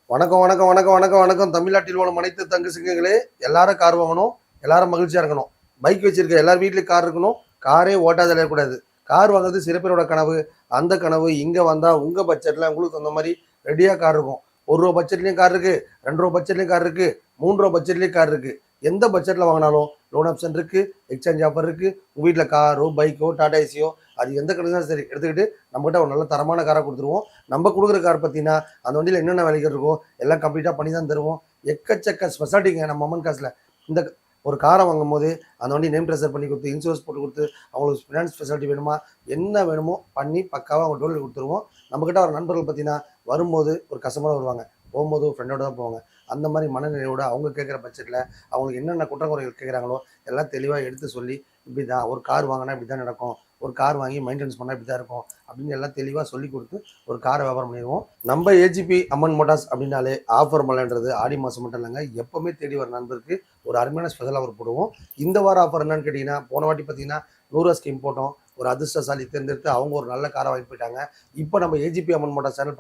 வணக்கம் வணக்கம் வணக்கம் வணக்கம் வணக்கம். தமிழ்நாட்டில் உள்ள அனைத்து தங்கு சிங்கங்களே, எல்லாரும் கார் வாங்கணும், எல்லாரும் மகிழ்ச்சியா இருக்கணும். பைக் வச்சிருக்க எல்லார் வீட்லயும் கார் இருக்கணும். காரே ஓட்டாத இருக்கக்கூடாது. கார் வாங்குறது சில பேரோட கனவு. அந்த கனவு இங்க வந்தா உங்க பட்ஜெட்ல உங்களுக்கு அந்த மாதிரி ரெடியா கார் இருக்கும். ₹1 பட்ஜெட்லயும் கார் இருக்கு, ₹2 பட்ஜெட்லயும் கார் இருக்கு, ₹3 பட்ஜெட்லயும் கார் இருக்கு. எந்த பட்ஜெட்ல வாங்கினாலும் லோன் ஆப்ஷன் இருக்கு, எக்ஸ்சேஞ்ச் ஆஃபர் இருக்கு. உங்க வீட்டுல காரோ பைக்கோ டாடா ஏசியோ அது எந்த கடையும் சரி எடுத்துக்கிட்டு நம்மகிட்ட ஒரு நல்ல தரமான காரை கொடுத்துருவோம். நம்ம கொடுக்குற கார் பார்த்தீங்கன்னா அந்த வண்டியில் என்னென்ன வேலைகள் இருக்கோ எல்லாம் கம்ப்ளீட்டாக பண்ணி தான் தருவோம். எக்கச்சக்க ஸ்பெஷாலிட்டிங்க நம்ம அம்மன் காசில். இந்த ஒரு காரை வாங்கும் போது அந்த வண்டி நேம் ட்ரெஸர் பண்ணி கொடுத்து, இன்சூரன்ஸ் போட்டு கொடுத்து, அவங்களுக்கு ஃபினான்ஸ் ஃபெசிலிட்டி வேணுமா, என்ன வேணுமோ பண்ணி பக்காவாக அவங்க டோலில் கொடுத்துருவோம். நம்மக்கிட்ட ஒரு நண்பர்கள் பார்த்தீங்கன்னா வரும்போது ஒரு கஸ்டமராக வருவாங்க, போகும்போது ஒரு ஃப்ரெண்டோட தான் போவாங்க. அந்த மாதிரி மனநிலையோட அவங்க கேட்குற பட்ஜெட்டில் அவங்களுக்கு என்னென்ன குற்றக்குறைகள் கேட்குறாங்களோ எல்லாம் தெளிவாக எடுத்து சொல்லி, இப்படி தான் ஒரு கார் வாங்கினா இப்படி தான் நடக்கும், ஒரு கார் வாங்கி மெயின்டெனன்ஸ் பண்ணால் இப்படி தான் இருக்கும் அப்படின்னு எல்லாம் தெளிவாக சொல்லி கொடுத்து ஒரு காரை வியாபாரம் பண்ணிடுவோம். நம்ம ஏஜிபி அம்மன் மோட்டார்ஸ் அப்படின்னாலே ஆஃபர் மலைன்றது ஆடி மாதம் மட்டும் இல்லைங்க, எப்போவுமே தேடி வர நண்பருக்கு ஒரு அருமையான ஸ்பெஷல் ஆஃபர் போடுவோம். இந்த வார ஆஃபர் என்னன்னு கேட்டிங்கன்னா, போன வாட்டி பார்த்தீங்கன்னா 100 ஸ்கீம் போட்டோம். ஒரு அதிர்ஷ்டசாலி தேர்ந்தெடுத்து அவங்க ஒரு நல்ல காரை வாங்கி போயிட்டாங்க. இப்போ நம்ம ஏஜிபி அம்மன் மோட்டார்ஸ் சேனல்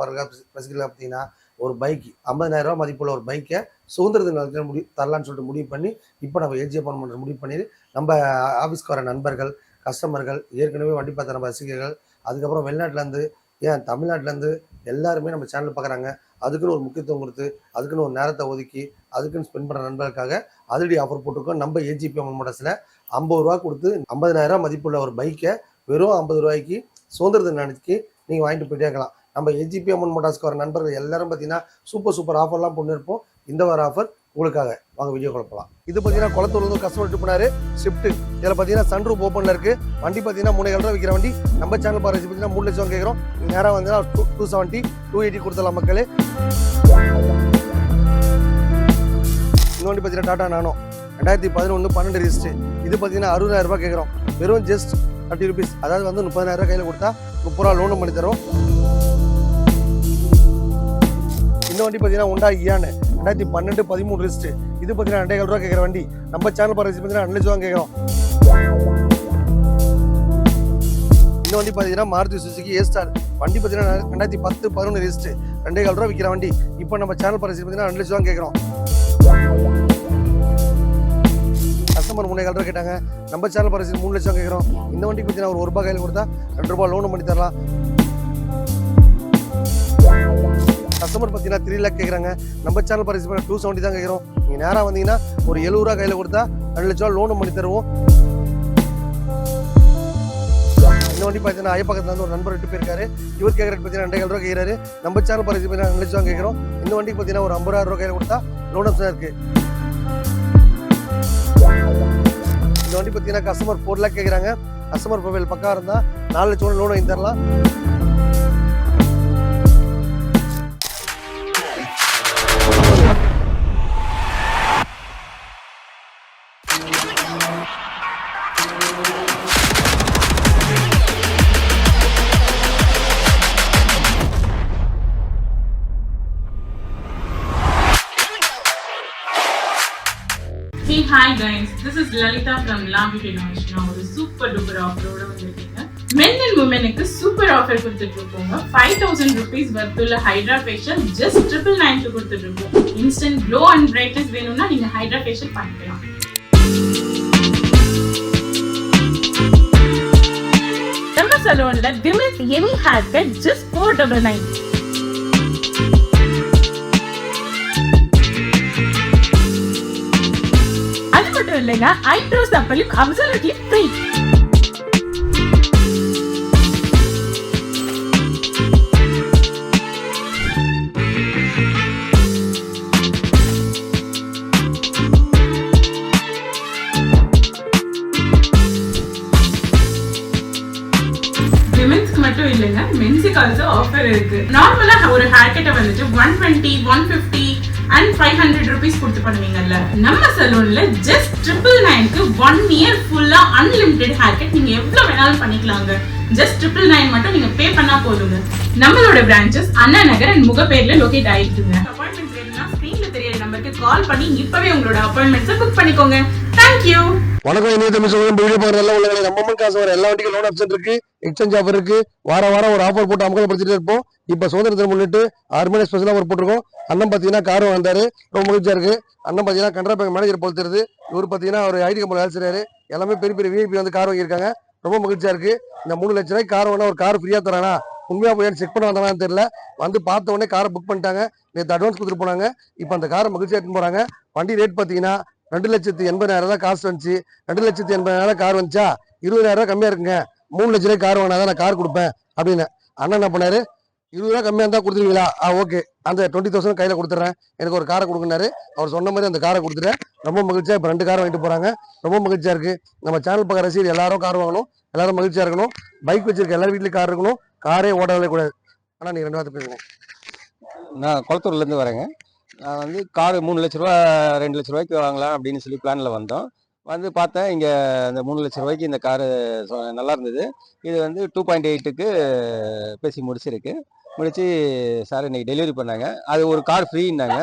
ரசிகர்கள் பார்த்தீங்கன்னா ஒரு பைக் ₹50,000 மதிப்புள்ள ஒரு பைக்கை சுதந்திர தினத்தில் தரலான்னு சொல்லிட்டு முடிவு பண்ணி இப்போ நம்ம ஏஜிபி அம்மன் மோட்டார்ஸ் முடிவு பண்ணி நம்ம ஆஃபீஸ்க்கு வர நண்பர்கள், கஸ்டமர்கள், ஏற்கனவே வண்டி பார்த்த நம்ம ரசிகர்கள், அதுக்கப்புறம் வெளிநாட்டிலேருந்து, ஏன் தமிழ்நாட்டிலேருந்து எல்லாருமே நம்ம சேனல் பார்க்குறாங்க. அதுக்குன்னு ஒரு முக்கியத்துவம் கொடுத்து, அதுக்குன்னு ஒரு நேரத்தை ஒதுக்கி, அதுக்குன்னு ஸ்பெண்ட் பண்ணுற நண்பர்களுக்காக அதிரடி ஆஃபர் போட்டிருக்கோம். நம்ம ஏஜிபி அம்மன் மோட்டார்ஸில் ₹50 கொடுத்து ₹50,000 மதிப்புள்ள ஒரு பைக்கை வெறும் ₹50 சுதந்திர தின அன்னைக்கு நீங்கள் வாங்கிட்டு போயிட்டே இருக்கலாம். நம்ம ஏஜிபி அம்மன் மோட்டார்ஸ்க்கு வர நண்பர்கள் எல்லாரும் பார்த்தீங்கன்னா சூப்பர் ஆஃபர்லாம் பண்ணியிருப்போம். இந்த வார ஆஃபர் உங்களுக்காக. வாங்க வீடியோ குழப்பலாம். இது பார்த்தீங்கன்னா குளத்தூர்லேருந்து கஸ்டமர் விட்டு போனாரு ஸ்விஃப்ட். இதில் பார்த்தீங்கன்னா சன்ரூப் ஓப்பனில் இருக்குது. வண்டி பார்த்தீங்கன்னா ₹3,000 விற்கிற வண்டி. நம்ம சேனல் பாருங்க பார்த்தீங்கன்னா 3 லட்சம் கேட்குறோம். நேராக வந்தீங்கன்னா 270 280 கொடுத்தலாம் மக்களே. இந்த வண்டி பார்த்தீங்கன்னா டாடா நானோ 2011 12 ரிஜிஸ்ட்ரு. இது பார்த்தீங்கன்னா ₹60,000 கேட்குறோம். வெறும் ஜஸ்ட் ₹30, அதாவது வந்து ₹30,000 கையில் கொடுத்தா ₹30 லோனும் பண்ணி தரோம். இந்த வண்டி பார்த்தீங்கன்னா உண்டா இயானு 2012 13 ரிஜிஸ்ட்ரு. இது பார்த்தீங்கன்னா ₹2,000 கேட்குற வண்டி. நம்ம சேனல் பாருங்க பார்த்தீங்கன்னா ₹2 லட்சம் கேட்குறோம். இந்த வண்டி பார்த்தீங்கன்னா மாருதி சுசுகி ஏஸ்டார். வண்டி பார்த்தீங்கன்னா 2010 11 ரிஜிஸ்ட்ரு. ₹2,000 விற்கிற வண்டி. இப்போ நம்ம சேனல் பாருங்க பார்த்தீங்கன்னா ₹2 லட்சம் கேட்குறோம். கஸ்டமர் ₹3,000 கேட்டாங்க. நம்ம சேனல் பாருங்க ₹3 லட்சம் கேட்குறோம். இந்த வண்டிக்கு பார்த்தீங்கன்னா ஒரு ₹1 கையில் கொடுத்தா ₹2 லோனும் பண்ணி தரலாம். கஸ்டமர் பார்த்தீங்கன்னா 3 லேக் கேட்குறாங்க. நம்ம சேனல் பாருங்க 270 தான் கேட்குறோம். நீங்கள் நேராக வந்தீங்கன்னா ஒரு ₹70 கையில் கொடுத்தா ₹2 லட்சம் லோனும் பண்ணி தருவோம். இந்த வண்டி பார்த்தீங்கன்னா ஐப்பக்கத்தில் வந்து ஒரு நண்பர் விட்டு போயிருக்காரு. இவர் கேட்குற பார்த்தீங்கன்னா ₹2,000 கேட்குறாரு. நம்ம சேனல் பாருங்க பார்த்தீங்கன்னா ₹2 லட்சம் கேட்குறோம். இந்த வண்டிக்கு பார்த்தீங்கன்னா ஒரு ₹50,000 கையில் கொடுத்தா லோன் ஆப்ஷன் இருக்குது. இந்த வண்டி பார்த்தீங்கன்னா கஸ்டமர் 4 லேக் கேட்குறாங்க. கஸ்டமர் ப்ரொஃபைல் பக்கா இருந்தால் 4 லட்சம் லோன் வாங்கி தரலாம். Hey, hi guys, this is Lalita from Lambi Technology. நான் ஒரு சூப்பர் டூப்பர் ஆஃபரோட வந்திருக்கேன். Men and womenக்கு சூப்பர் ஆஃபர் கொடுத்துட்டு இருக்கோங்க. ₹5,000 வர்த்துள்ள ஹைட்ரா ஃபேஷியல் ஜஸ்ட் 999 கொடுத்துட்டு இருக்கோம். இன்ஸ்டன்ட் க்ளோ அண்ட் பிரைட்னஸ் வேணும்னா நீங்க ஹைட்ரா ஃபேஷியல் பண்ணிக்கலாம். நம்ம சலூன்ல டிமிட் ஹெவி ஹேர் கட் ஜஸ்ட் $499. இல்லைங்க, ஐப்ரோஸ் அப்பலும் அப்சல்யூட்லி ஃப்ரீ. விமென்ஸ்க்கு மட்டும் இல்லைங்க, மென்ஸுக்கு ஆல்சோ ஆஃபர் இருக்கு. நார்மலா ஒரு ஹேர் கட்டை வந்துட்டு 120, 150 and $500 கொடுத்து பண்ணுவீங்கல்ல, நம்ம சலூன்ல ஜஸ்ட் 999க்கு 1 இயர் ஃபுல்லா அன்லிமிட்டெட் ஹேர் கட் நீங்க எவ்வளவு வேணாலும் பண்ணிக்கலாங்க. ஜஸ்ட் 999 மட்டும் நீங்க பே பண்ணா போதுங்க. நம்மளோட பிரான்ச்சஸ் அண்ணா நகர் அண்ட் முகப்பேர்ல லொகேட் ஆயிருக்குங்க. அப்பாயின்மெண்ட் வேணும்னா ஸ்கிரீன்ல தெரியற நம்பருக்கு கால் பண்ணி இப்பவே உங்களோட அப்பாயின்மெண்ட்ஸை புக் பண்ணிக்கோங்க. Thank you. வணக்கம் இனிய தமிழ் சமூகம் வீடியோ பார்க்குற எல்லா உள்ளவங்களே நம்ம காசு வர எல்லா வண்டிக்கும் லோன் ஆப்ஷன் இருக்கு, எக்ஸ்சேஞ்ச் ஆஃபர் இருக்கு. வாரம் ஒரு ஆஃபர் போட்டு அமல்படுத்திட்டு இருப்போம். இப்போ சுதந்திர தினம் முன்னிட்டு 6 மணி ஸ்பெஷலாக ஒரு போட்டிருக்கோம். அண்ணன் பார்த்தீங்கன்னா காரும் வந்தாரு, ரொம்ப மகிழ்ச்சியா இருக்கு. அண்ணன் பார்த்தீங்கன்னா கனரா பேங்க் மேனேஜர் போல் தெரியுது. இவர் பார்த்தீங்கன்னா ஒரு ஐடி கம்பெனி வேலை செய்றாரு. எல்லாமே பெரிய பெரிய விஐபி வந்து கார் வாங்கியிருக்காங்க. ரொம்ப மகிழ்ச்சியா இருக்கு. இந்த 3 லட்ச ரூபாய்க்கு கார் வேணா ஒரு கார் ஃப்ரீயா தரானா உண்மையா போய் செக் பண்ண வந்தாங்கன்னு தெரியல. வந்து பார்த்த உடனே காரை புக் பண்ணிட்டாங்க. நேற்று அட்வான்ஸ் கொடுத்துட்டு போனாங்க. இப்போ அந்த காரை மகிழ்ச்சியா எடுத்துன்னு போறாங்க. வண்டி ரேட் பார்த்தீங்கன்னா 2,80,000 தான் காசு வந்துச்சு. 2,80,000 கார் வந்துச்சா 20,000 கம்மியா இருக்குங்க. 3 லட்ச ரூபாய் கார் வாங்கினா தான் நான் கார் கொடுப்பேன் அப்படின்னு. அண்ணன் என்ன பண்ணாரு, 20 ரூபா கம்மியா இருந்தா கொடுத்துருவீங்களா? ஓகே, அந்த 20,000 கையில கொடுத்துறேன், எனக்கு ஒரு காரை கொடுக்குனாரு. அவர் சொன்ன மாதிரி அந்த காரை கொடுத்துட்டேன். ரொம்ப மகிழ்ச்சியா இப்போ 2 கார் வாங்கிட்டு போறாங்க. ரொம்ப மகிழ்ச்சியா இருக்கு. நம்ம சேனல் பார்க்குற ரசிகர் எல்லாரும் கார் வாங்கணும், எல்லாரும் மகிழ்ச்சியா இருக்கணும். பைக் வச்சிருக்க எல்லாரும் வீட்லயும் கார் இருக்கணும். காரே ஓடவே கூடாது. ஆனா நீங்க 2 வார்த்தை பேசுங்க. நான் குளத்தூர்லேருந்து வரேங்க. நான் வந்து காரு 3 லட்ச ரூபா 2 லட்ச ரூபாய்க்கு வாங்கலாம் அப்படின்னு சொல்லி பிளானில் வந்தோம். வந்து பார்த்தேன் இங்கே இந்த 3 லட்ச ரூபாய்க்கு இந்த காரு நல்லா இருந்தது. இது வந்து 2.8க்கு பேசி முடிச்சிருக்கு. முடிச்சு சார் இன்னைக்கு டெலிவரி பண்ணாங்க. அது ஒரு கார் ஃப்ரீன்னாங்க.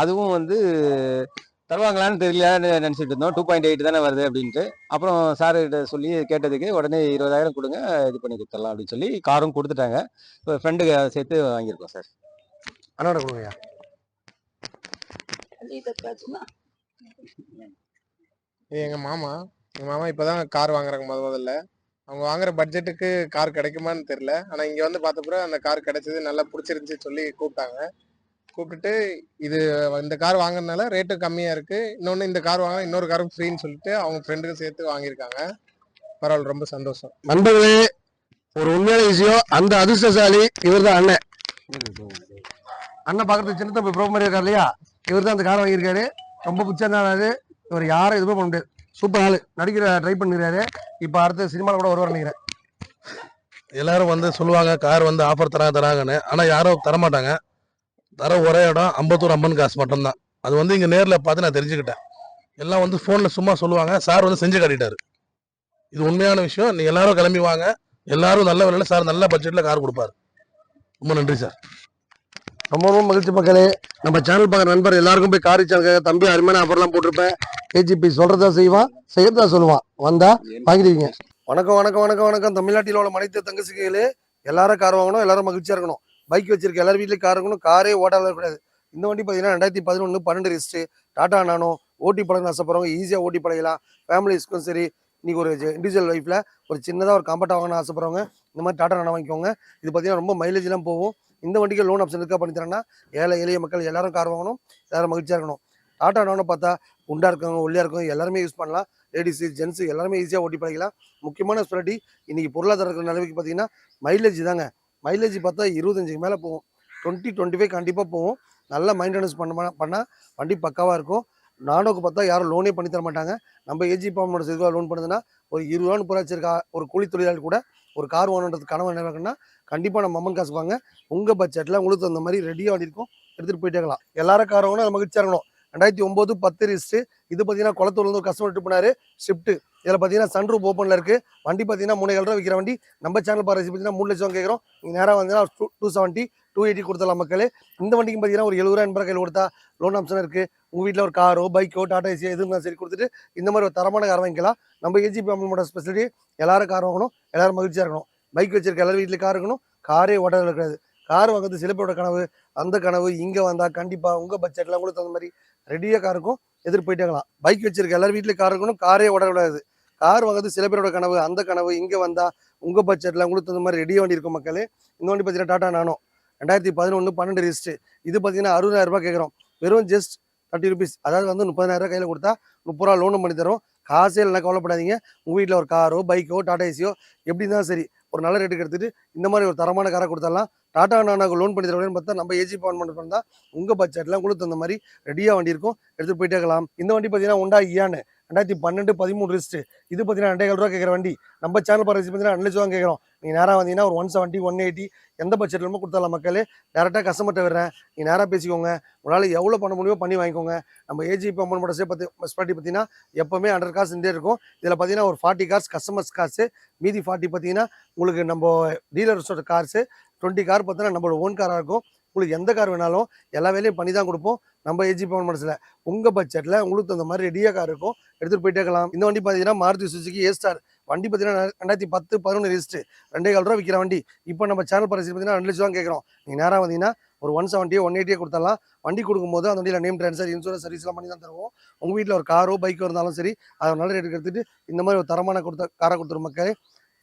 அதுவும் வந்து தருவாங்களான்னு தெரியலன்னு நினச்சிட்டு இருந்தோம். 2.8 தானே வருது அப்படின்ட்டு. அப்புறம் சார்கிட்ட சொல்லி கேட்டதுக்கு உடனே 20,000 கொடுங்க, இது பண்ணி கொடுத்துடலாம் அப்படின்னு சொல்லி காரும் கொடுத்துட்டாங்க. இப்போ ஃப்ரெண்டுக்கு சேர்த்து வாங்கியிருக்கோம் சார். அண்ணாட கொடுங்க. இது எங்க மாமா இப்பதான் கார் வாங்குறாங்க முதல்ல. அவங்க வாங்குற பட்ஜெட்டுக்கு கார் கிடைக்குமான்னு தெரியல. ஆனா இங்க வந்து பார்த்த பிறகு அந்த கார் கிடைச்சது, நல்லா பிடிச்சிருந்துச்சு சொல்லி கூப்பிட்டாங்க. கூப்பிட்டுட்டு இந்த கார் வாங்குறதுனால ரேட்டு கம்மியா இருக்கு, இன்னொன்னு இந்த கார் வாங்கினா இன்னொரு காரும் ஃப்ரீன்னு சொல்லிட்டு அவங்க ஃப்ரெண்டுக்கும் சேர்த்து வாங்கியிருக்காங்க. பரவாயில்ல, ரொம்ப சந்தோஷம். நண்பர்களே, ஒரு உண்மையான விஷயம், அந்த அதிர்ஷ்டசாலி இவர் தான் அண்ணன். அண்ணன் பார்க்கறதுக்கு சின்ன தம்பி ப்ரோ மாதிரி இருக்காரு இல்லையா, இவர் தான் அந்த காரை வாங்கியிருக்காரு. ரொம்ப பிடிச்சாரு. இவர் யாரும் எதுவுமே பண்ண முடியாது. சூப்பர் ஆளு, நடிக்கிற ட்ரை பண்ணிருக்காரு. இப்போ அடுத்த சினிமாவில் கூட வருவார் நினைக்கிறேன். எல்லாரும் வந்து சொல்லுவாங்க கார் வந்து ஆஃபர் தராங்கன்னு. ஆனால் யாரும் தரமாட்டாங்க. தர ஒரே இடம் அம்பத்தூர் அம்மன் காசு மட்டும்தான். அது வந்து இங்கே நேரில் பார்த்து நான் தெரிஞ்சுக்கிட்டேன். எல்லாம் வந்து ஃபோனில் சும்மா சொல்லுவாங்க, சார் வந்து செஞ்சு காட்டிட்டாரு. இது உண்மையான விஷயம். நீ எல்லாரும் கிளம்பி வாங்க, எல்லாரும் நல்ல விலையில் சார் நல்ல பட்ஜெட்டில் கார் கொடுப்பாரு. ரொம்ப நன்றி சார். ரொம்ப ரொம்ப மகிழ்ச்சி மக்களே. நம்ம சேனல் பார்க்குற நண்பர் எல்லாருக்கும் போய் கார் சேனல் தம்பி அருமையான ஆஃபர்லாம் போட்டிருப்பேன். ஏஜிபி சொல்றதா செய்வான், செய்யறதா சொல்லுவான். வந்தா வாங்கிடுவீங்க. வணக்கம். தமிழ்நாட்டில் உள்ள அனைத்து தங்கச்சிகளே, எல்லாரும் கார் வாங்கணும், எல்லாரும் மகிழ்ச்சியா இருக்கணும். பைக் வச்சிருக்க எல்லாரும் வீட்லயும் கார் இருக்கணும். காரே ஓட்டாத கூடாது. இந்த வண்டி பார்த்தீங்கன்னா 2011 12 ரெஜிஸ்ட்ரு டாடா நானோ. ஓட்டி பழகணும் ஆசைப்படுறவங்க ஈஸியாக ஓட்டி பழகலாம். ஃபேமிலிஸ்க்கும் சரி, இன்னைக்கு ஒரு இண்டிவிஜுவல் லைஃப்ல ஒரு சின்னதாக ஒரு கம்ஃபர்ட் வாங்கணும் ஆசைப்படுறவங்க இந்த மாதிரி டாடா நானோ வாங்கிக்கோங்க. இது பார்த்தீங்கன்னா ரொம்ப மைலேஜ்லாம் போகும். இந்த வண்டிக்கு லோன் ஆப்ஷன் இருக்கா பண்ணி தரேன்னா, எளிய மக்கள் எல்லாரும் கார் வாங்கணும், எல்லாரும் மகிழ்ச்சியாக இருக்கணும். டாடா நானோ பார்த்தா குண்டா இருக்கவங்க, ஒல்லியா இருக்கவங்க எல்லாருமே யூஸ் பண்ணலாம். லேடிஸு ஜென்ஸு எல்லாருமே ஈஸியாக ஓட்டி பழகலாம். முக்கியமான ஸ்பெஷாலிட்டி இன்னைக்கு பொருளாதார இருக்கிற நிலைமைக்கு பார்த்தீங்கன்னா மைலேஜ் தாங்க. மைலேஜ் பார்த்தா 25 மேலே போகும். 20-25 கண்டிப்பாக போகும். நல்லா மெயின்டெனன்ஸ் பண்ணால் வண்டி பக்காவாக இருக்கும். நானோக்கு பார்த்தா யாரும் லோனே பண்ணி தர மாட்டாங்க. நம்ம ஏஜி பாமோட சேர்த்து லோன் பண்ணுதுன்னா ஒரு 20 ரூபா 30 வச்சிருக்கா ஒரு கூலி தொழிலாளி கூட ஒரு கார் வாங்கணுன்றது கனவு என்ன இருக்குன்னா கண்டிப்பாக நம்ம அம்மன் காசு வாங்க. உங்கள் பட்ஜெட்டில் உங்களுக்கு அந்த மாதிரி ரெடியாக வண்டி இருக்கும், எடுத்துகிட்டு போயிட்டே இருக்கலாம். எல்லாரும் கார் வாங்கணும், அது மகிழ்ச்சியாக இருக்கணும். 2009 10 ரிஸ்ட்டு. இது பார்த்தீங்கன்னா குளத்தூர்லேருந்து ஒரு கஸ்டமர் எடுத்து போனாரு. ஷிஃப்ட்டு. இதில் பார்த்தீங்கன்னா சன்ரூப் ஓப்பனில் இருக்குது. வண்டி பார்த்தீங்கன்னா 3,000 ரூபா விற்கிற வண்டி. நம்ம சேனல் பாருங்க பார்த்தீங்கன்னா 3 லட்சம் கேட்குறோம். நீங்கள் நேராக வந்தீங்கன்னா 270 280 கொடுத்துடலாம் மக்களே. இந்த வண்டிக்கு பார்த்தீங்கன்னா ஒரு 70 ரூபா 80 கையில் கொடுத்தா லோன் ஆப்ஷன் இருக்குது. உங்கள் வீட்டில் ஒரு காரோ பைக்கோ டாடா ஏசியோ எதுவும் சரி கொடுத்துட்டு இந்த மாதிரி ஒரு தரமான கார் வாங்கிக்கலாம். நம்ம ஏஜிபி அம்மனோட ஸ்பெஷாலிட்டி எல்லாரும் கார் வாங்கணும், எல்லாரும் மகிழ்ச்சியாக இருக்கணும். பைக் வச்சிருக்க எல்லாரும் வீட்டில் கார் இருக்கணும். காரே ஓட்டாத இருக்காது. கார் வாங்குறது சில பேரோட கனவு. அந்த கனவு இங்கே வந்தால் கண்டிப்பாக உங்கள் பட்ஜெட்டில் உங்களுக்கு தகுந்த மாதிரி ரெடியாக கார் இருக்கும், எதிர்த்து போயிட்டே இருக்கலாம். பைக் வச்சிருக்க எல்லாரும் வீட்டில் கார் இருக்கணும், காரே ஓட விடாது. கார் வாங்குறது சில பேரோட கனவு. அந்த கனவு இங்கே வந்தால் உங்கள் பட்ஜெட்டில் உங்களுக்கு தகுந்த மாதிரி ரெடியாக வண்டி இருக்கும் மக்களே. இந்த வண்டி பார்த்தீங்கன்னா டாடா நானோ 2011 12 ரெஜிஸ்ட்ரு. இது பார்த்தீங்கன்னா 60,000 ரூபாய் கேட்குறோம். வெறும் ஜஸ்ட் 30 ருபீஸ், அதாவது வந்து 30,000 கையில் கொடுத்தா 30 ரூபா லோனும் பண்ணி தரோம். காசே இல்லைனா கவலைப்படாதீங்க. உங்கள் வீட்டில் ஒரு காரோ பைக்கோ டாடா ஏசியோ எப்படி இருந்தாலும் சரி ஒரு நல்ல ரேட்டுக்கு எடுத்துட்டு இந்த மாதிரி ஒரு தரமான காரை கொடுத்துடலாம். டாடா நானாக்கு லோன் பண்ணி தரேன்னு பார்த்தா நம்ம ஏஜி பான் பண்ணால் உங்கள் பட்ஜெட்டில் உங்களுக்கு அந்த மாதிரி ரெடியாக வண்டி இருக்கும், எடுத்துகிட்டு போயிட்டே இருக்கலாம். இந்த வண்டி பார்த்தீங்கன்னா ஹோண்டா இயான் 2012 13 ரிஸ்ட்டு. இது பார்த்தீங்கன்னா 2,000 ரூபா கேட்குற வண்டி. நம்ம சேனல் பாருங்க பார்த்தீங்கன்னா 2 லட்சம் கேட்குறோம். நீங்கள் நேராக வந்தீங்கன்னா ஒரு 170 180 எந்த பட்ஜெட்லுமே கொடுத்துடலாம் மக்களே. டேரெக்டாக கஸ்டமர்கிட்ட வர்றேன், நீங்கள் நேராக பேசிக்கோங்க. உங்களால் எவ்வளோ பண்ண முடியுமோ பண்ணி வாங்கிக்கோங்க. நம்ம ஏஜி அம்மனோட ஸ்பெஷாலிட்டி பார்த்தீங்கன்னா எப்போவுமே 100 காசு இருந்தே இருக்கும். இதில் பார்த்தீங்கன்னா ஒரு 40 கார்ஸ் கஸ்டமர்ஸ் காசு, மீதி 40 பார்த்தீங்கன்னா உங்களுக்கு நம்ம டீலர்ஸோட கார்ஸு. 20 கார் பார்த்தீங்கன்னா நம்மளோட ஓன் காராக இருக்கும். உங்களுக்கு எந்த கார் வேணாலும் எல்லா வேலையும் பண்ணி தான் கொடுப்போம் நம்ம ஏஜி பவன் மனசில். உங்கள் பட்ஜெட்டில் உங்களுக்கு தகுந்த மாதிரி ரெடியாக கார் இருக்கும், எடுத்துகிட்டு போயிட்டே இருக்கலாம். இந்த வண்டி பார்த்தீங்கன்னா மாருதி சுசுகி ஏ-ஸ்டார் வண்டி பார்த்தீங்கன்னா 2010 11 ரிஜிஸ்ட்ரு, 2,4 ரூபா விற்கிற வண்டி. இப்போ நம்ம சேனல் பிரைஸ் பார்த்தீங்கன்னா 2 லட்சம் தான் கேட்குறோம். நீங்கள் நேராக வந்தீங்கன்னா ஒரு 170 180 கொடுத்துடலாம். வண்டி கொடுக்கும்போது அந்த வண்டியில் நேம் ட்ரான்ஸ்ஃபர் இன்சூரன்ஸ் சர்வீஸ்லாம் பண்ணி தான் தருவோம். உங்கள் வீட்டில் ஒரு காரோ பைக்கோ இருந்தாலும் சரி அதை நல்ல ரேட்டுக்கு எடுத்துகிட்டு இந்த மாதிரி ஒரு தரமான காரை கொடுத்துரும் மக்களே.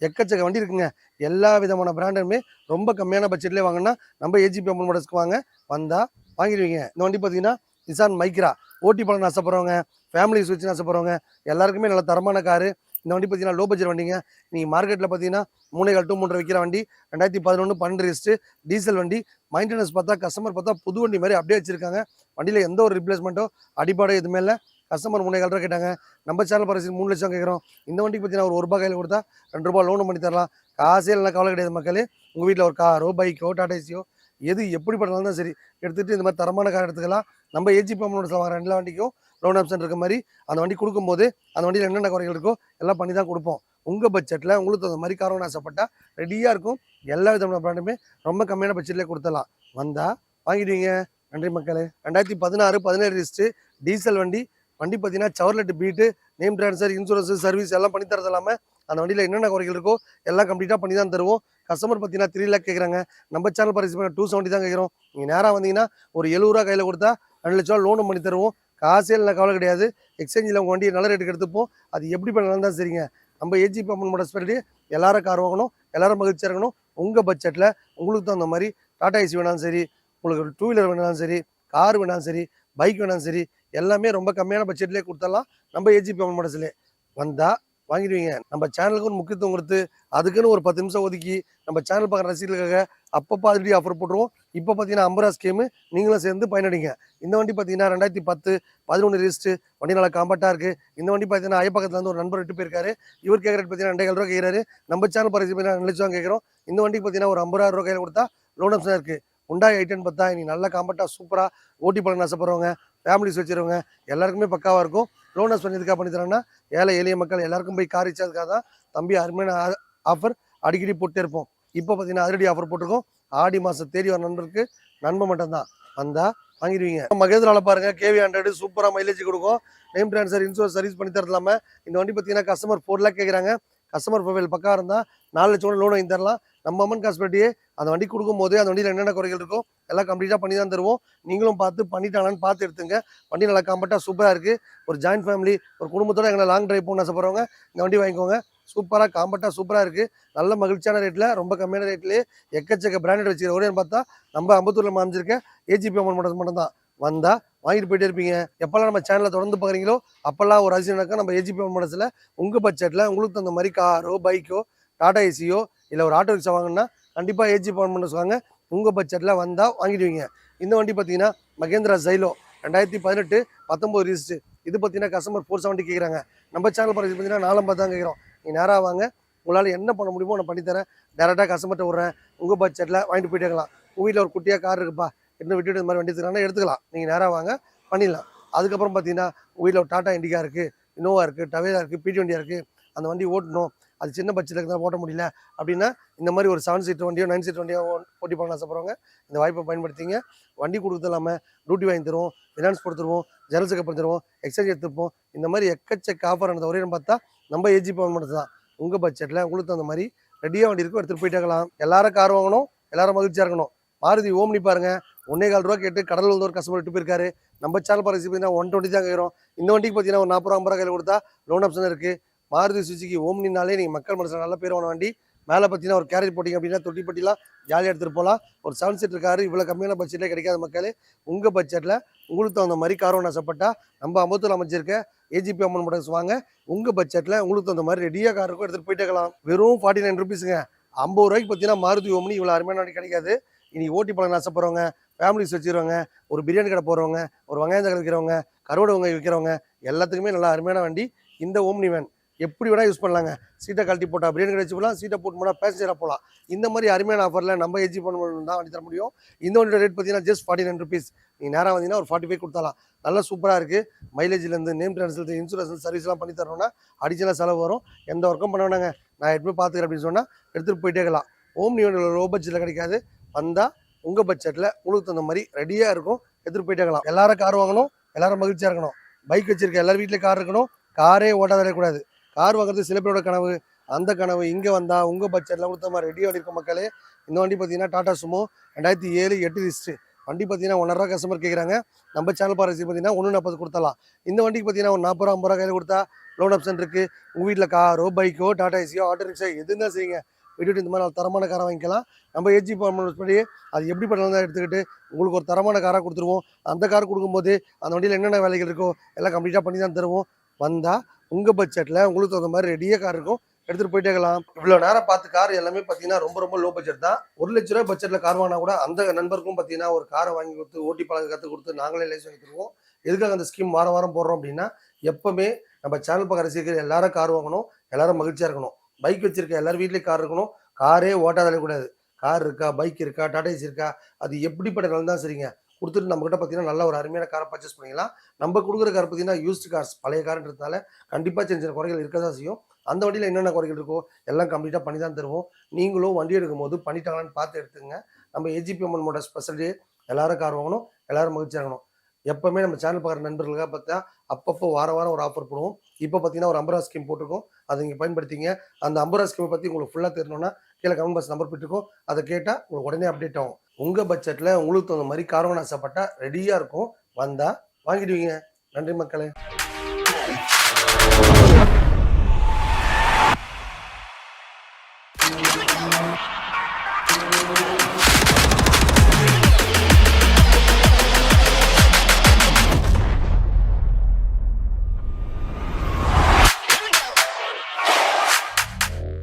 எக்கச்சக்க வண்டி இருக்குங்க. எல்லா விதமான பிராண்டுமே ரொம்ப கம்மியான பட்ஜெட்லேயே வாங்கினா நம்ம ஏஜிபி அம்மன் மோட்டர்ஸ்க்கு வாங்க, வந்தால் வாங்கிடுவீங்க. இந்த வண்டி பார்த்தீங்கன்னா நிசான் மைக்ரா, ஓட்டி பழம் ஆசைப்படுறவங்க, ஃபேமிலி சுவிட்ச்னு ஆசைப்படுறவங்க எல்லாருக்குமே நல்ல தரமான காரு. இந்த வண்டி பார்த்தீங்கன்னா லோ பட்ஜெட் வண்டிங்க. நீங்கள் மார்க்கெட்டில் பார்த்தீங்கன்னா 3.5 to 3.5 விற்கிற வண்டி 2011 12 ரிஜிஸ்ட்ரு டீசல் வண்டி. மெயின்டெனன்ஸ் பார்த்தா கஸ்டமர் பார்த்தா புது வண்டி மாதிரி அப்படியே வச்சிருக்காங்க. வண்டியில் எந்த ஒரு ரிப்ளேஸ்மெண்ட்டோ அடிப்பாடோ எதுவுமே இல்லை. கஸ்டமர் 3.5 ரூபா கேட்டாங்க. நம்ம சேனல் பிரைஸ் 3 லட்சம் கேட்குறோம். இந்த வண்டிக்கு பார்த்தீங்கன்னா ஒரு ரூபா கையில் கொடுத்தா 2 ரூபா லோன் பண்ணி தரலாம். காசே இல்லைனா கவலை கிடையாது மக்களே. உங்கள் வீட்டில் ஒரு காரோ பைக்கோ டாடா ஏசியோ எது எப்படி பண்ணாலும் தான் சரி எடுத்துகிட்டு இந்த மாதிரி தரமான கார் எடுத்துக்கலாம். நம்ம ஏஜிபி அம்மன் மோட்டர்ஸ்ல வாங்குற எல்லா வண்டிக்கும் லோன் ஆப்ஷன் இருக்க மாதிரி அந்த வண்டி கொடுக்கும்போது அந்த வண்டியில் என்னென்ன குறைகள் இருக்கோ எல்லாம் பண்ணி தான் கொடுப்போம். உங்கள் பட்ஜெட்டில் உங்களுக்கு அந்த மாதிரி காரோன்னு ஆசைப்பட்டா ரெடியாக இருக்கும். எல்லா விதமான பிராண்டுமே ரொம்ப கம்மியான பட்ஜெட்லேயே கொடுத்துடலாம். வந்தால் வாங்கிடுவீங்க. நன்றி மக்களே. 2016 17 ரிஜிஸ்ட்ரு டீசல் வண்டி. வண்டி பார்த்தீங்கன்னா Chevrolet beat, name transfer insurance service எல்லாம் பண்ணி தரது இல்லாமல் அந்த வண்டியில் என்னென்ன குறைகள் இருக்கோ எல்லாம் கம்ப்ளீட்டாக பண்ணி தான் தருவோம். கஸ்டமர் பார்த்தீங்கன்னா 3 லேக் கேட்குறாங்க. நம்ம சேனல் பிரைஸ் 270 தான் கேட்குறோம். நீங்கள் நேராக வந்தீங்கன்னா ஒரு 70 ரூபா கையில் கொடுத்தா 2 லட்ச ரூபா லோனும் பண்ணி தருவோம். காசே இல்லை கவலை கிடையாது. எக்ஸ்சேஞ்சில் உங்கள் வண்டியை நல்ல ரேட்டுக்கு எடுத்துப்போம். அது எப்படி பண்ணலாம் தான் சரிங்க. நம்ம ஏஜிபி அம்மன் மோட்டர்ஸ் பற்றி எல்லாரும் கார் வாங்கணும், எல்லாரும் மகிழ்ச்சியாக இருக்கணும். உங்கள் பட்ஜெட்டில் உங்களுக்கு தகுந்த மாதிரி டாடா ஏசி வேணாலும் சரி, உங்களுக்கு 2 வீலர் வேணாலும் சரி, கார் வேணாலும் சரி, பைக் வேணாலும் சரி எல்லாமே ரொம்ப கம்மியான பட்ஜெட்லேயே கொடுத்துடலாம். நம்ம ஏஜிபி அம்மன் மோட்டர்ஸ்லேயே வந்தால் வாங்கிடுவீங்க. நம்ம சேனலுக்கு ஒரு முக்கியத்துவம் கொடுத்து அதுக்குன்னு ஒரு 10 நிமிஷம் ஒதுக்கி நம்ம சேனல் பார்க்குற ரசிகர்களுக்காக அப்பப்போ அதுலேயே ஆஃபர் போட்டுருவோம். இப்போ பார்த்தீங்கன்னா 50 ரூபா ஸ்கீமு நீங்களும் சேர்ந்து பயனடைங்க. இந்த வண்டி பார்த்தீங்கன்னா 2010 11 ரிஜிஸ்ட்ரு வண்டி நல்லா காம்பேக்டாக இருக்குது. இந்த வண்டி பார்த்தீங்கன்னா ஐயப்பக்கத்துலேருந்து ஒரு நண்பர் விட்டு போயிருக்காரு. இவர் கேட்குற ரேட் பார்த்தீங்கன்னா 2,500 ரூபா கேட்குறாரு. நம்ம சேனல் பிரைஸ் பார்த்தீங்கன்னா 2 லட்சம் கேட்குறோம். இந்த வண்டிக்கு பார்த்தீங்கன்னா ஒரு 50,000 ரூபா கையில் கொடுத்தா லோன் ஆப்ஷன் இருக்குது. Hyundai i10 பார்த்தா நீ நல்லா காம்பேக்டாக சூப்பராக ஓட்டி பழம் ஆசைப்படுறவங்க, ஃபேமிலிஸ் வச்சுருவங்க எல்லாருக்குமே பக்காவாக இருக்கும். லோன் ஆப்ஷன் எதுக்காக பண்ணி தரேன்னா ஏழை எளிய மக்கள் எல்லாருக்கும் போய் கார் ரீச்சாதுக்காக தான் தம்பி அருமையான ஆஃபர் அடிக்கடி போட்டே இருப்போம். இப்போ பார்த்தீங்கன்னா அதிரடி ஆஃபர் போட்டிருக்கோம். ஆடி மாதம் தேடி வர நண்பருக்கு நண்பன் மட்டும்தான் வந்தால் வாங்கிடுவீங்க. மகேந்திராவில் பாருங்கள் KV100 சூப்பராக மைலேஜ் கொடுக்கும். நேம் ட்ரான்ஸ்ஃபர் இன்சூரன்ஸ் சர்வீஸ் பண்ணி தரது இல்லாமல் இந்த வண்டி பார்த்தீங்கன்னா கஸ்டமர் 4 லேக் கேட்குறாங்க. கஸ்டமர் ப்ரொஃபைல் பக்கா இருந்தால் 4 லட்சம் லோன் வாங்கி தரலாம். நம்ம அம்மன் காஸ்பெட்டியே அந்த வண்டி கொடுக்கும்போது அந்த வண்டியில் என்னென்ன குறைகள் இருக்கோ எல்லாம் கம்ப்ளீட்டாக பண்ணி தான் தருவோம். நீங்களும் பார்த்து பண்ணிட்டாங்கன்னு பார்த்து எடுத்துங்க. வண்டி நல்லா காம்பேக்டாக சூப்பராக இருக்குது. ஒரு ஜாயின்ட் ஃபேமிலி ஒரு குடும்பத்தோடு எங்களை லாங் ட்ரைவ் போகணும்னு ஆசைப்படுறவங்க இந்த வண்டி வாங்கிக்கோங்க. சூப்பராக காம்பேக்டாக சூப்பராக இருக்குது. நல்ல மகிழ்ச்சியான ரேட்டில் ரொம்ப கம்மியான ரேட்லேயே எக்கச்சக்க பிராண்டட் வச்சுக்கிற ஒரே பார்த்தா நம்ம அம்பத்தூரில் அமைஞ்சிருக்க ஏஜிபி அம்மன் மோட்டர்ஸ் மட்டும் தான். வந்தால் வாங்கிட்டு போயிட்டே இருப்பீங்க. எப்போல்லாம் நம்ம சேனலில் தொடர்ந்து பார்க்குறீங்களோ அப்போல்லாம் ஒரு அதிசயம் நடக்கும். நம்ம ஏஜிபி அம்மன் மோட்டர்ஸில் உங்கள் பட்ஜெட்டில் உங்களுக்கு தகுந்த மாதிரி காரோ பைக்கோ டாடா ஏசியோ இல்லை ஒரு ஆட்டோ ரிக்ஷா வாங்கினா கண்டிப்பாக ஏஜிபி அம்மன் மோட்டர்ஸ் வாங்க. உங்கள் பட்ஜெட்டில் வந்தால் வாங்கிடுவீங்க. இந்த வண்டி பார்த்தீங்கன்னா மகேந்திரா ஜைலோ 2018 19 ரிஜிஸ்ட்ரு. இது பார்த்தீங்கன்னா கஸ்டமர் 470 கேட்குறாங்க. நம்ம சேனல் பிரைஸ் பார்த்தீங்கன்னா 450 தான் கேட்குறோம். நீங்கள் நேராக வாங்க. உங்களால் என்ன பண்ண முடியுமோ நான் பண்ணித்தரேன். டேரெக்டாக கஸ்டமர்கிட்ட விட்றேன். உங்கள் பட்ஜெட்டில் வாங்கிட்டு போயிட்டே இருக்கலாம். உங்கள் வீட்டில் ஒரு குட்டியாக கார் இருக்குப்பா என்ன விட்டுட்டு இந்த மாதிரி வண்டி எடுத்துக்கலாம் எடுத்துக்கலாம். நீங்கள் நேராக வாங்க பண்ணிடலாம். அதுக்கப்புறம் பார்த்தீங்கன்னா உங்கள் வீட்டில் ஒரு டாட்டா இண்டிகா இருக்குது, இனோவா இருக்குது, டவேரா இருக்குது, PT வண்டியாக இருக்குது. அந்த வண்டி ஓட்டணும், அது சின்ன பட்ஜெட்டுக்கு தான் ஓட்ட முடியல அப்படின்னா இந்த மாதிரி ஒரு 7 சீட்டர் வண்டியோ 9 சீட்டர் வண்டியோ ஓட்டி பண்ண ஆசைப்படுறவங்க இந்த வாய்ப்பை பயன்படுத்திங்க. வண்டி கொடுத்து இல்லாமல் டியூட்டி வாங்கி தருவோம், ஃபினான்ஸ் கொடுத்துருவோம், ஜெனரல் செக்அப் தருவோம், எக்ஸ்சேஞ்ச் எடுத்துப்போம். இந்த மாதிரி எக்கச்சக்க ஆஃபர் ஆனது ஒரே பார்த்தா நம்ம ஏஜிபி அம்மன் மோட்டர்ஸ் தான். உங்கள் பட்ஜெட்டில் உங்களுக்கு அந்த மாதிரி ரெடியாக வண்டி இருக்கும் எடுத்துகிட்டு போயிட்டே இருக்கலாம். எல்லாரும் கார் வாங்கணும், எல்லாரும் மகிழ்ச்சியாக இருக்கணும். மாருதி ஓம்னி பாருங்கள் 1.25 ரூபா கேட்டு கடலில் வந்து ஒரு கஸ்டமர் விட்டு போயிருக்காரு. நம்ம சேனல் பிரைஸ் பார்த்தீங்கன்னா 120 தான் கேட்குறோம். இந்த வண்டிக்கு பார்த்தீங்கன்னா ஒரு 40 ரூபா 50 ரூபா கையில் கொடுத்தா லோன் ஆப்ஷன் இருக்குது. மாருதி சுசுகி ஓம்னினாலே நீங்கள் மக்கள் மனசில் நல்ல பேர் வாங்க வண்டி. மேலே பார்த்தீங்கன்னா ஒரு கேரேஜ் போட்டிங்க அப்படின்னா தொட்டிப்பட்டிலாம் ஜாலியாக எடுத்துகிட்டு போகலாம். ஒரு 7 சீட்டர் காரு இவ்வளோ கம்மியான பட்ஜெட்டில் கிடைக்காத மக்களே. உங்கள் பட்ஜெட்டில் உங்களுக்கு தகுந்த மாதிரி கார் ஒன்று ஆசைப்பட்டா நம்ம அம்பத்தூர் அமைச்சிருக்க ஏஜிபி அம்மன் மோட்டர்ஸ் வாங்க. உங்கள் பட்ஜெட்டில் உங்களுக்கு தகுந்த மாதிரி ரெடியாக கார் இருக்கும் எடுத்துகிட்டு போயிட்டே இருக்கலாம். வெறும் 49 ருபீஸுங்க. 50 ரூபாய்க்கு பார்த்தீங்கன்னா மாருதி ஓம்னி இவ்வளோ அருமையான வண்டி கிடைக்காது. இன்னைக்கு ஓட்டி பழம் ஆசைப்படுறவங்க, ஃபேமிலிஸ் வச்சுருவாங்க, ஒரு பிரியாணி கடை போடுறவங்க, ஒரு வெங்காயம் தக்காளி விற்கிறவங்க, கருவாடு வெங்காயம் விற்கிறவங்க எல்லாத்துக்குமே நல்லா அருமையான வண்டி இந்த ஓம்னி வேன். எப்படி வேணால் யூஸ் பண்ணலாங்க. சீட்டை கழட்டி போட்டால் பிரியாணி கடை வச்சு போகலாம், சீட்டை போட்டு போனால் பேசஞ்சராக போகலாம். இந்த மாதிரி அருமையான ஆஃபரில் நம்ம ஏஜி பண்ண தான் வண்டி தர முடியும். இந்த வண்டியோட ரேட் பார்த்தீங்கன்னா ஜஸ்ட் 49 ருபீஸ். நீங்கள் நேராக வந்தீங்கன்னா ஒரு 45 கொடுத்தாலாம். நல்லா சூப்பராக இருக்குது. மைலேஜ்லேருந்து நேம் ட்ரான்ஸ்ஃபர் இன்சூரன்ஸ் சர்வீஸ்லாம் பண்ணி தரோன்னா அடிஷனலாக செலவு வரும். எந்த ஒர்க்கும் பண்ண வேணாங்க. நான் எப்பவுமே பார்த்துக்கிறேன் அப்படின்னு சொன்னால் எடுத்துகிட்டு போயிட்டே இருக்கலாம். ஓம்னி வண்டியில் லோ பட்ஜெட்டில் கிடைக்காது. வந்தால் உங்கள் பட்ஜெட்டில் உங்களுக்கு தகுந்த மாதிரி ரெடியாக இருக்கும், எடுத்துகிட்டு போயிட்டே இருக்கலாம். எல்லாரும் கார் வாங்கணும், எல்லாரும் மகிழ்ச்சியாக இருக்கணும். பைக் வச்சிருக்க எல்லார் வீட்லேயும் கார் இருக்கணும், காரே ஓட்டாத இருக்கக்கூடாது. கார் வாங்குறது சில பேரோட கனவு. அந்த கனவு இங்கே வந்தால் உங்கள் பட்ஜெட்டில் உங்களுக்கு தகுந்த மாதிரி ரெடியாக இருக்க மக்களே. இந்த வண்டி பார்த்தீங்கன்னா டாடா சுமோ 2007 8 லிஸ்ட்டு வண்டி பார்த்தீங்கன்னா 1.5 கஸ்டமர் கேட்குறாங்க. நம்ம சேனல் பாரசி பார்த்தீங்கன்னா 1.40 கொடுத்தலாம். இந்த வண்டிக்கு பார்த்தீங்கன்னா ஒரு 40 ரூபா 50 ரூபா கையில் கொடுத்தா லோன் ஆப்ஷன் இருக்குது. உங்கள் வீட்டில் காரோ பைக்கோ டாடா ஏசியோ ஆட்டோ ரிக்ஷா எது இருந்தால் செய்யுங்க, விட்டுட்டு இந்த மாதிரி தரமான காரை வாங்கிக்கலாம். நம்ம ஏஜி படி அது எப்படி பண்ணலாம் தான் எடுத்துக்கிட்டு உங்களுக்கு ஒரு தரமான காராக கொடுத்துருவோம். அந்த கார் கொடுக்கும்போது அந்த வண்டியில் என்னென்ன வேலைகள் இருக்கோ எல்லாம் கம்ப்ளீட்டாக பண்ணி தான் தருவோம். வந்தால் உங்கள் பட்ஜெட்டில் உங்களுக்கு தகுந்த மாதிரி ரெடியாக கார் இருக்கும், எடுத்துகிட்டு போயிட்டே இருக்கலாம். இவ்வளோ நேரம் பார்த்து கார் எல்லாமே பார்த்தீங்கன்னா ரொம்ப லோ பட்ஜெட் தான். 1 லட்ச ரூபாய் பட்ஜெட்டில் கார் வாங்கினா கூட அந்த நண்பருக்கும் பார்த்தீங்கன்னா ஒரு காரை வாங்கி கொடுத்து ஓட்டி பழக கற்றுக் கொடுத்து நாங்களே லைசன்ஸ் வாங்கி தருவோம். எதுக்காக அந்த ஸ்கீம் வாரம் போடுறோம் அப்படின்னா, எப்பவுமே நம்ம சேனல் பக்கம் ரசிக்கிற எல்லாரும் கார் வாங்கணும், எல்லாரும் மகிழ்ச்சியாக இருக்கணும். பைக் வச்சிருக்க எல்லாரும் வீட்லேயும் கார் இருக்கணும், காரே ஓட்டாத கூடாது. கார் இருக்கா, பைக் இருக்கா, டாடா ஏசி இருக்கா, அது எப்படிப்பட்ட நிலம் தான் சரிங்க கொடுத்துட்டு நம்மகிட்ட பார்த்தீங்கன்னா நல்ல ஒரு அருமையான காரை பர்ச்சேஸ் பண்ணிக்கலாம். நம்ம கொடுக்குற கார் பார்த்தீங்கன்னா யூஸ்டு கார்ஸ், பழைய கார்ன்றதுனால கண்டிப்பாக சின்ன குறைகள் இருக்க தான் செய்யும். அந்த வண்டியில் என்னென்ன குறைகள் இருக்கோ எல்லாம் கம்ப்ளீட்டாக பண்ணி தான் தருவோம். நீங்களும் வண்டி எடுக்கும்போது பண்ணிட்டாங்களான்னு பார்த்து எடுத்துங்க. நம்ம ஏஜிபி அம்மன் மோட ஸ்பெஷல் டே, எல்லாரும் கார் வாங்கணும், எல்லாரும் மகிழ்ச்சியாக இருக்கணும். எப்பவுமே நம்ம சேனல் பார்க்குற நண்பர்களுக்காக பார்த்தா அப்பப்போ வாரம் ஒரு ஆஃபர் போடுவோம். இப்போ பார்த்தீங்கன்னா ஒரு 50 ரூபா ஸ்கீம் போட்டிருக்கோம், அதை நீங்கள் பயன்படுத்திங்க. அந்த 50 ரூபா ஸ்கீமை பற்றி உங்களுக்கு ஃபுல்லாக தெரியணும்னா கீழே கமெண்ட் பாக்ஸ் நம்பர் போட்டுருக்கோம், அதை கேட்டால் உங்களுக்கு உடனே அப்டேட் ஆகும். உங்கள் பட்ஜெட்டில் உங்களுக்கு தகுந்த மாதிரி கார் வாங்க ஆசைப்பட்டா ரெடியாக இருக்கும், வந்தால் வாங்கிடுவீங்க. நன்றி மக்களே.